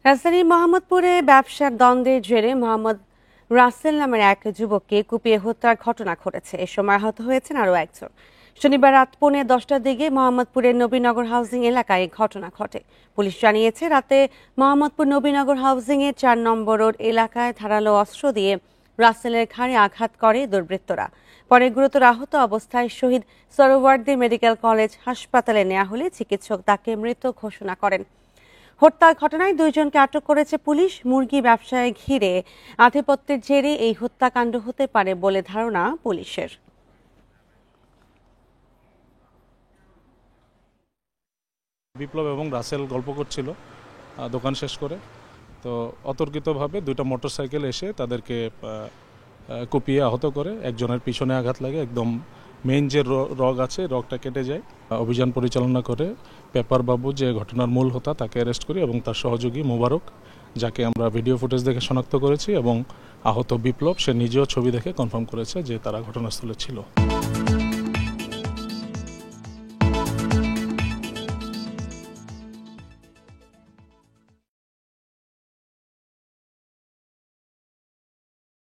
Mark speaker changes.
Speaker 1: রাজধানীর মোহাম্মদপুরে ব্যবসার দ্বন্দ্বের জেরে মোহাম্মদ রাসেল নামের এক যুবককে কুপিয়ে হত্যার ঘটনা ঘটেছে। এ সময় আহত হয়েছেন আরও একজন। শনিবার রাত 10:45টার দিকে মোহাম্মদপুরের নবীনগর হাউজিং এলাকায় এই ঘটনা ঘটে। পুলিশ জানিয়েছে, রাতে মোহাম্মদপুর নবীনগর হাউজিং এর 4 নম্বর রোড এলাকায় ধারালো অস্ত্র দিয়ে রাসেলের ঘাড়ে আঘাত করে দুর্বৃত্তরা। পরে গুরুতর আহত অবস্থায় শহীদ সোহরাওয়ার্দী মেডিকেল কলেজ হাসপাতালে নেওয়া হলে চিকিৎসক তাকে মৃত ঘোষণা করেন। হত্যার ঘটনায় 2 জনকে আটক করেছে পুলিশ। মুরগি ব্যবসায় ঘিরে আধিপত্যের জেরে এই হত্যাকাণ্ড হতে পারে বলে ধারণা পুলিশের।
Speaker 2: বিপ্লব এবং রাসেল গল্প করছিল দোকান শেষ করে, তো অতর্কিতভাবে 2টা মোটরসাইকেল এসে তাদেরকে কুপিয়ে আহত করে। একজনের পিছনে আঘাত লাগে, একদম মেইন যে রগ আছে রগটা কেটে যায়। অভিযান পরিচালনা করে পেপার বাবু, যে ঘটনার মূল হোতা, তাকে অ্যারেস্ট করি এবং তার সহযোগী মোবারক, যাকে আমরা ভিডিও ফুটেজ দেখে শনাক্ত করেছি, এবং আহত বিপ্লব, সে নিজেও ছবি দেখে কনফার্ম করেছে যে তারা ঘটনাস্থলে ছিল।